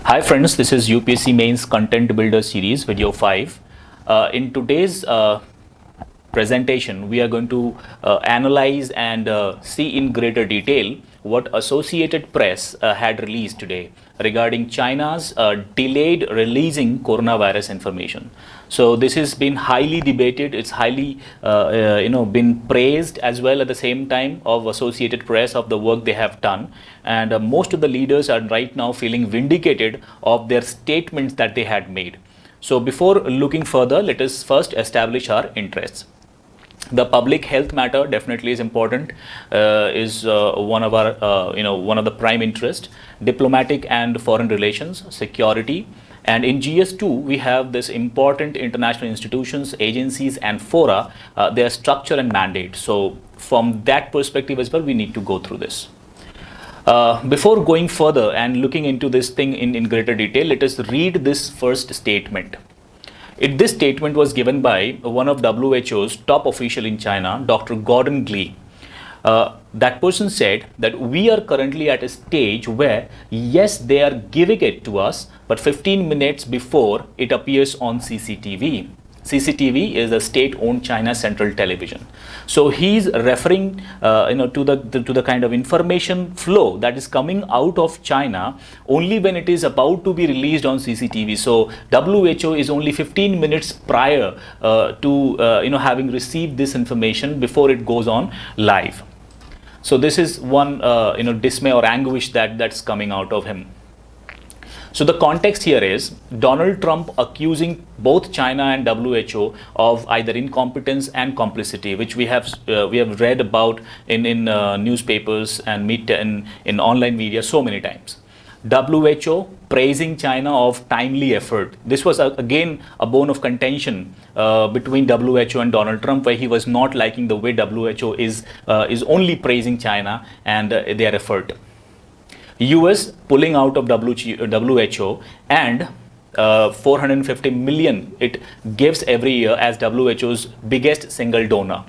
Hi friends, this is UPSC Mains Content Builder Series video 5. In today's presentation, we are going to analyze and see in greater detail what Associated Press had released today regarding China's delayed releasing coronavirus information. So this has been highly debated. It's highly, been praised as well at the same time of Associated Press of the work they have done. And most of the leaders are right now feeling vindicated of their statements that they had made. So before looking further, let us first establish our interests. The public health matter definitely is important, is one of our, one of the prime interest. Diplomatic and foreign relations, security, and in GS2 we have this important international institutions, agencies, and fora, their structure and mandate. So from that perspective as well, we need to go through this. Before going further and looking into this thing in greater detail, let us read this first statement. This statement was given by one of WHO's top official in China, Dr. Gordon Glee. That person said that we are currently at a stage where, yes, they are giving it to us, but 15 minutes before it appears on CCTV. CCTV is a state-owned China Central Television. So he's referring, to the kind of information flow that is coming out of China only when it is about to be released on CCTV. So WHO is only 15 minutes prior to having received this information before it goes on live. So this is one dismay or anguish that's coming out of him. So the context here is Donald Trump accusing both China and WHO of either incompetence and complicity, which we have read about in newspapers and in online media so many times. WHO praising China of timely effort. This was again a bone of contention between WHO and Donald Trump, where he was not liking the way WHO is only praising China and their effort. US pulling out of WHO and 450 million it gives every year as WHO's biggest single donor.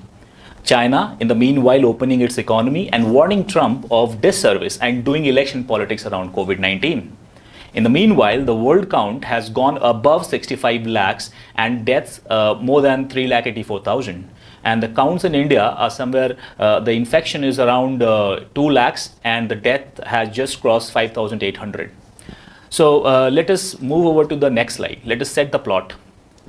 China, in the meanwhile, opening its economy and warning Trump of disservice and doing election politics around COVID-19. In the meanwhile, the world count has gone above 65 lakhs and deaths more than 3,84,000. And the counts in India are somewhere, the infection is around 2 lakhs and the death has just crossed 5,800. So let us move over to the next slide. Let us set the plot.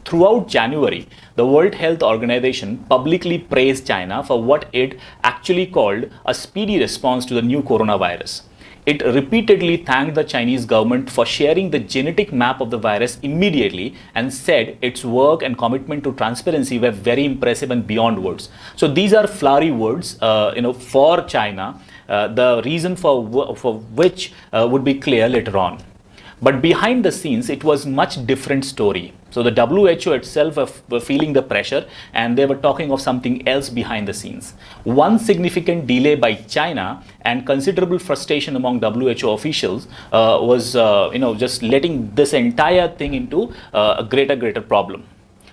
Throughout January, the World Health Organization publicly praised China for what it actually called a speedy response to the new coronavirus. It repeatedly thanked the Chinese government for sharing the genetic map of the virus immediately and said its work and commitment to transparency were very impressive and beyond words. So these are flowery words, for China, the reason for which would be clear later on. But behind the scenes, it was much different story. So the WHO itself were feeling the pressure and they were talking of something else behind the scenes. One significant delay by China and considerable frustration among WHO officials was, just letting this entire thing into a greater problem.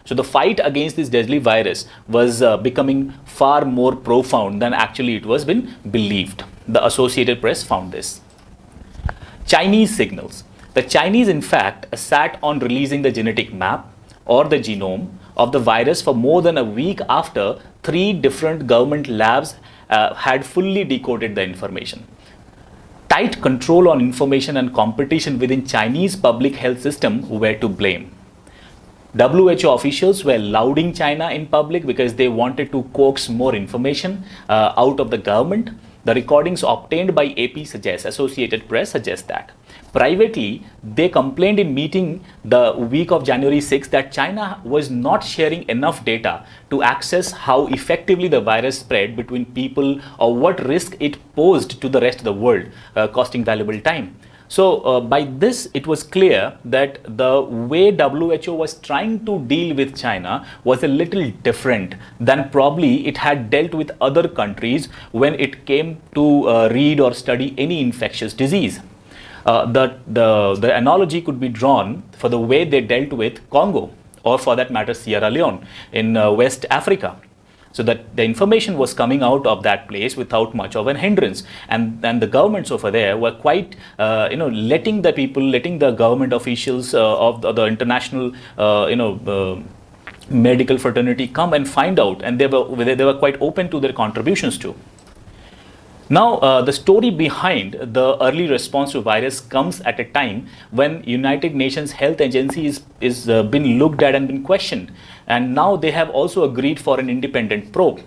So the fight against this deadly virus was becoming far more profound than actually it was been believed. The Associated Press found this. Chinese signals. The Chinese, in fact, sat on releasing the genetic map or the genome of the virus for more than a week after 3 different government labs had fully decoded the information. Tight control on information and competition within Chinese public health system were to blame. WHO officials were lauding China in public because they wanted to coax more information out of the government. The recordings obtained by AP suggests, Associated Press suggests that. Privately, they complained in meeting the week of January 6 that China was not sharing enough data to access how effectively the virus spread between people or what risk it posed to the rest of the world, costing valuable time. So by this, it was clear that the way WHO was trying to deal with China was a little different than probably it had dealt with other countries when it came to read or study any infectious disease. The analogy could be drawn for the way they dealt with Congo, or for that matter Sierra Leone in West Africa. So that the information was coming out of that place without much of an hindrance, and the governments over there were quite letting the people, letting the government officials of the international medical fraternity come and find out, and they were quite open to their contributions too. Now, the story behind the early response to virus comes at a time when United Nations Health Agency is been looked at and been questioned, and now they have also agreed for an independent probe.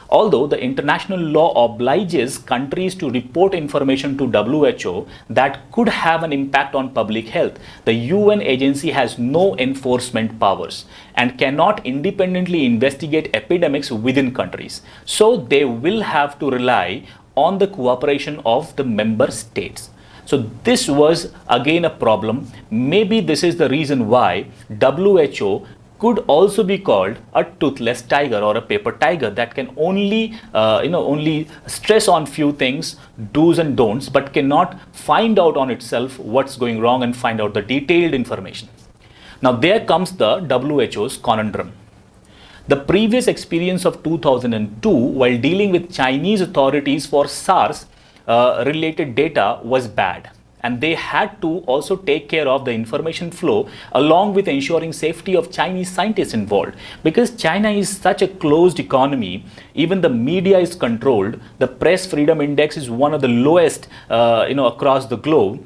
Although the international law obliges countries to report information to WHO that could have an impact on public health, the UN agency has no enforcement powers and cannot independently investigate epidemics within countries. So they will have to rely on the cooperation of the member states. So this was again a problem. Maybe this is the reason why WHO could also be called a toothless tiger or a paper tiger that can only only stress on few things, do's and don'ts, but cannot find out on itself what's going wrong and find out the detailed information. Now there comes the WHO's conundrum. The previous experience of 2002 while dealing with Chinese authorities for SARS related data was bad, and they had to also take care of the information flow along with ensuring safety of Chinese scientists involved. Because China is such a closed economy, even the media is controlled, the press freedom index is one of the lowest across the globe.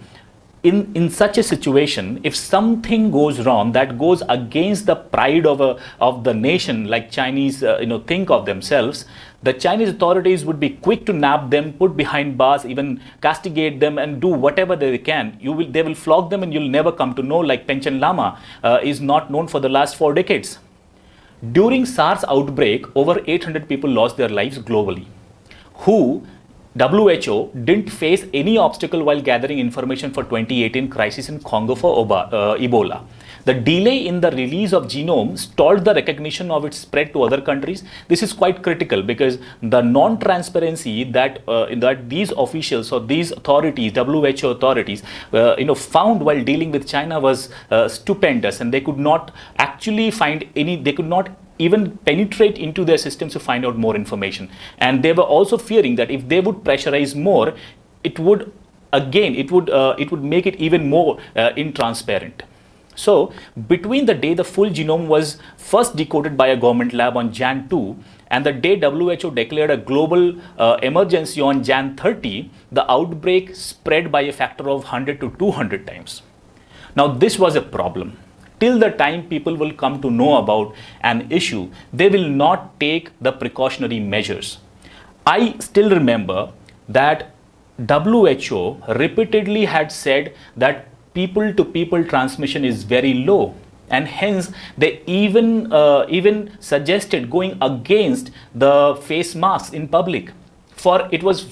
In such a situation, if something goes wrong that goes against the pride of the nation, like Chinese think of themselves, the Chinese authorities would be quick to nab them, put behind bars, even castigate them, and do whatever they can. They will flog them, and you'll never come to know. Like Panchen Lama is not known for the last 4 decades. During SARS outbreak, over 800 people lost their lives globally. WHO didn't face any obstacle while gathering information for 2018 crisis in Congo for Ebola. The delay in the release of genome stalled the recognition of its spread to other countries. This is quite critical because the non-transparency that these officials or these authorities, WHO authorities, found while dealing with China was stupendous, and they could not actually find any. They could not even penetrate into their systems to find out more information. And they were also fearing that if they would pressurize more, it would make it even more intransparent. So between the day the full genome was first decoded by a government lab on Jan 2 and the day WHO declared a global emergency on Jan 30, the outbreak spread by a factor of 100 to 200 times. Now this was a problem. Till the time people will come to know about an issue, they will not take the precautionary measures. I still remember that WHO repeatedly had said that people-to-people transmission is very low, and hence they even suggested going against the face masks in public. For it was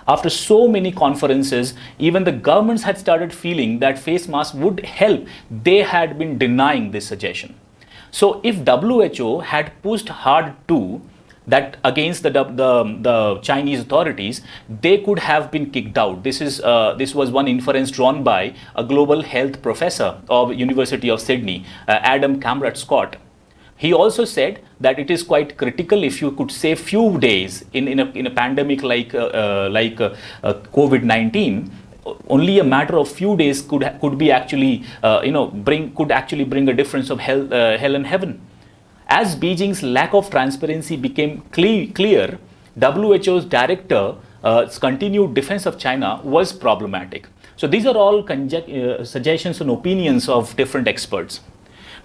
after so many conferences, even the governments had started feeling that face masks would help. They had been denying this suggestion. So if WHO had pushed hard too, that against the Chinese authorities, they could have been kicked out. This was one inference drawn by a global health professor of University of Sydney, Adam Kamrat-Scott. He also said that it is quite critical if you could save few days in a pandemic like COVID-19. Only a matter of few days could actually bring a difference of hell and heaven. As Beijing's lack of transparency became clear, WHO's director's continued defense of China was problematic. So these are all suggestions and opinions of different experts.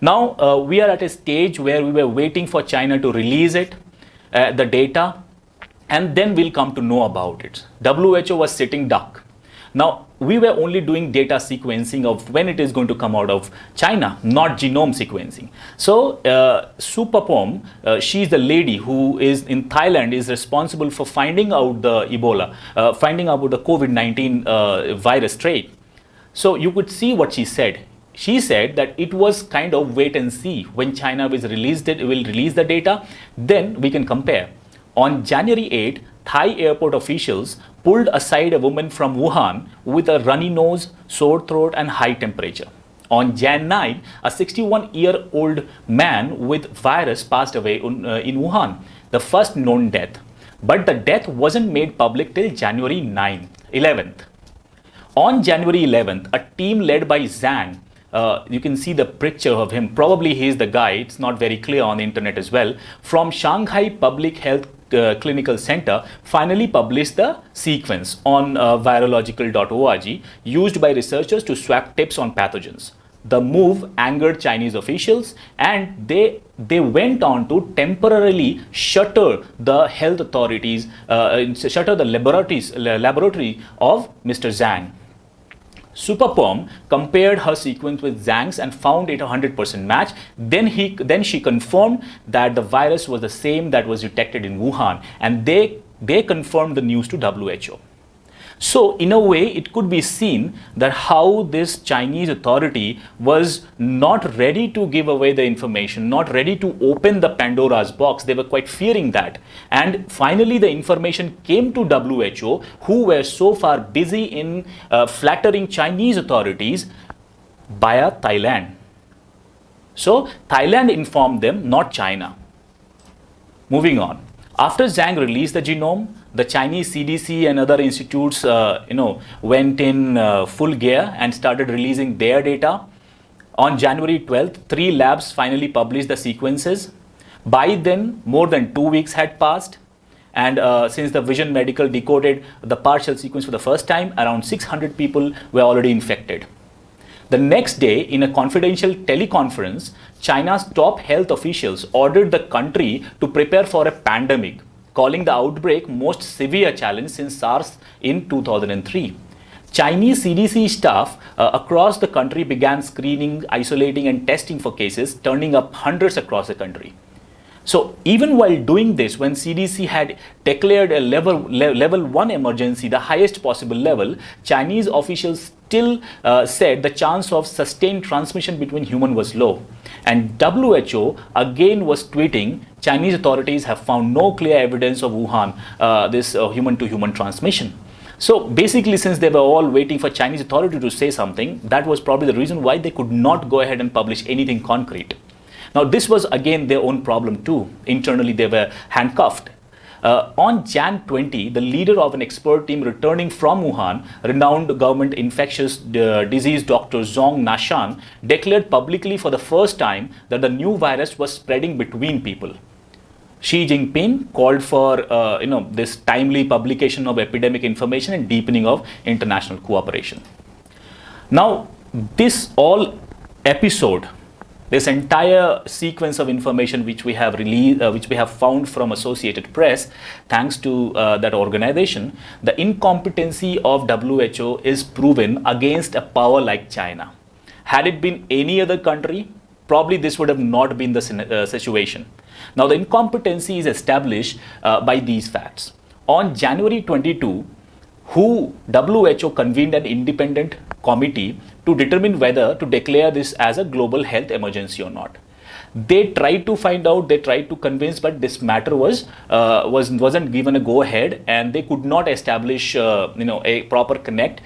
Now we are at a stage where we were waiting for China to release the data, and then we'll come to know about it. WHO was sitting duck. Now we were only doing data sequencing of when it is going to come out of China, not genome sequencing. So Supapom, she's the lady who is in Thailand, is responsible for finding out the Ebola, finding out the COVID-19 virus trait. So you could see what she said. She said that it was kind of wait and see. When China will release the data, then we can compare. On January 8, Thai airport officials pulled aside a woman from Wuhan with a runny nose, sore throat and high temperature. On Jan 9, a 61-year-old man with virus passed away in Wuhan, the first known death. But the death wasn't made public till January 11th. On January 11th, a team led by Zhang, you can see the picture of him, probably he is the guy, it's not very clear on the internet as well, from Shanghai Public Health Clinical Center finally published the sequence on virological.org used by researchers to swap tips on pathogens. The move angered Chinese officials and they went on to temporarily shutter the health authorities, shutter the laboratory of Mr. Zhang. Superpom compared her sequence with Zhang's and found it a 100% match. Then she confirmed that the virus was the same that was detected in Wuhan, and they confirmed the news to WHO. So in a way, it could be seen that how this Chinese authority was not ready to give away the information, not ready to open the Pandora's box. They were quite fearing that. And finally, the information came to WHO, who were so far busy in flattering Chinese authorities via Thailand. So Thailand informed them, not China. Moving on. After Zhang released the genome, the Chinese CDC and other institutes, went in full gear and started releasing their data. On January 12th, 3 labs finally published the sequences. By then, more than 2 weeks had passed. And since the Vision Medical decoded the partial sequence for the first time, around 600 people were already infected. The next day, in a confidential teleconference, China's top health officials ordered the country to prepare for a pandemic, calling the outbreak most severe challenge since SARS in 2003. Chinese CDC staff across the country began screening, isolating and testing for cases, turning up hundreds across the country. So even while doing this, when CDC had declared a level 1 emergency, the highest possible level, Chinese officials still said the chance of sustained transmission between humans was low. And WHO again was tweeting, Chinese authorities have found no clear evidence of Wuhan, this human-to-human transmission. So basically, since they were all waiting for Chinese authority to say something, that was probably the reason why they could not go ahead and publish anything concrete. Now, this was again their own problem too. Internally, they were handcuffed. On Jan 20, the leader of an expert team returning from Wuhan, renowned government infectious disease Dr. Zhong Nashan, declared publicly for the first time that the new virus was spreading between people. Xi Jinping called for this timely publication of epidemic information and deepening of international cooperation. Now, this entire sequence of information which we have found from Associated Press, thanks to that organization, the incompetency of WHO is proven against a power like China. Had it been any other country, probably this would have not been the situation. Now, the incompetency is established by these facts. On January 22, WHO convened an independent committee to determine whether to declare this as a global health emergency or not. They tried to find out, they tried to convince, but this matter wasn't given a go ahead, and they could not establish a proper connect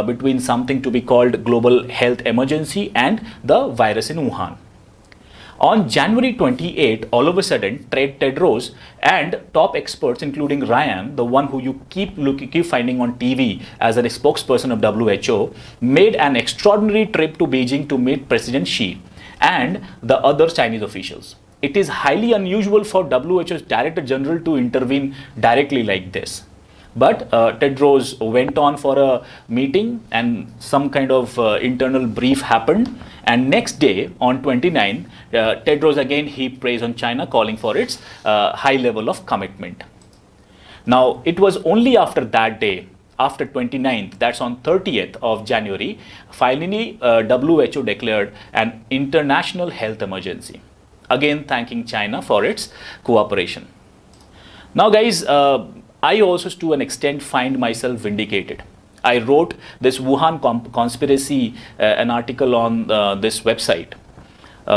between something to be called global health emergency and the virus in Wuhan. On January 28, all of a sudden, Tedros and top experts, including Ryan, the one who you keep finding on TV as a spokesperson of WHO, made an extraordinary trip to Beijing to meet President Xi and the other Chinese officials. It is highly unusual for WHO's Director General to intervene directly like this. But Tedros went on for a meeting and some kind of internal brief happened. And next day, on 29, Tedros again heaped praise on China, calling for its high level of commitment. Now, it was only after that day, after 29th, that's on 30th of January, finally WHO declared an international health emergency. Again, thanking China for its cooperation. Now, guys, I also to an extent find myself vindicated. I wrote this Wuhan conspiracy, an article on this website.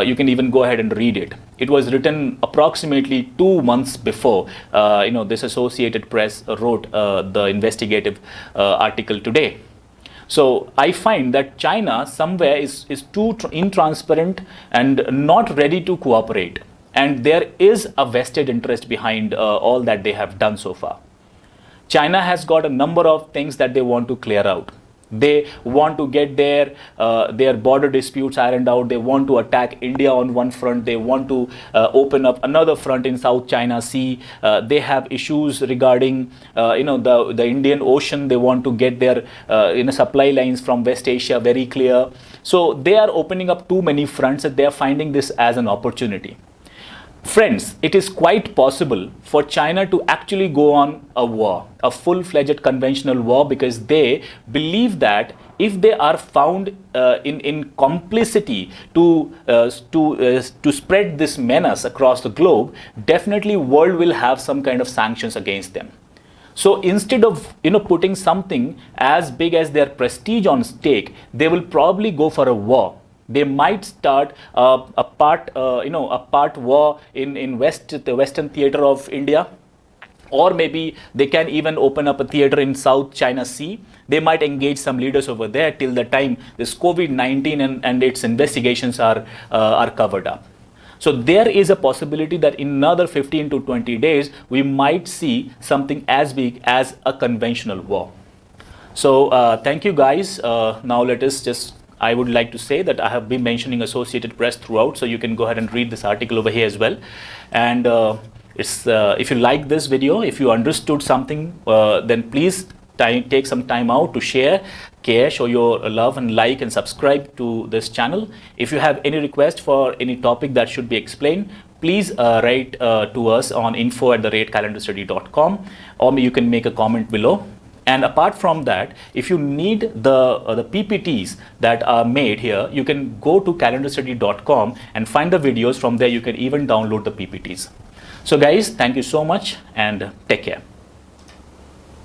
You can even go ahead and read it. It was written approximately 2 months before, this Associated Press wrote the investigative article today. So I find that China somewhere is too intransparent and not ready to cooperate. And there is a vested interest behind all that they have done so far. China has got a number of things that they want to clear out. They want to get their border disputes ironed out. They want to attack India on one front. They want to open up another front in South China Sea. They have issues regarding the Indian Ocean. They want to get their supply lines from West Asia very clear. So they are opening up too many fronts, and they are finding this as an opportunity. Friends, it is quite possible for China to actually go on a war, a full-fledged conventional war, because they believe that if they are found in complicity to spread this menace across the globe, definitely world will have some kind of sanctions against them. So instead of putting something as big as their prestige on stake, they will probably go for a war. They might start a part war in the Western theater of India, or maybe they can even open up a theater in South China Sea. They might engage some leaders over there till the time this COVID-19 and its investigations are covered up. So there is a possibility that in another 15 to 20 days, we might see something as big as a conventional war. So thank you guys. Now let us I would like to say that I have been mentioning Associated Press throughout, so you can go ahead and read this article over here as well. And if you like this video, if you understood something, then please take some time out to share, show your love and like and subscribe to this channel. If you have any request for any topic that should be explained, please write to us on info@calendarstudy.com, or you can make a comment below. And apart from that, if you need the PPTs that are made here, you can go to calendarstudy.com and find the videos. From there, you can even download the PPTs. So guys, thank you so much and take care.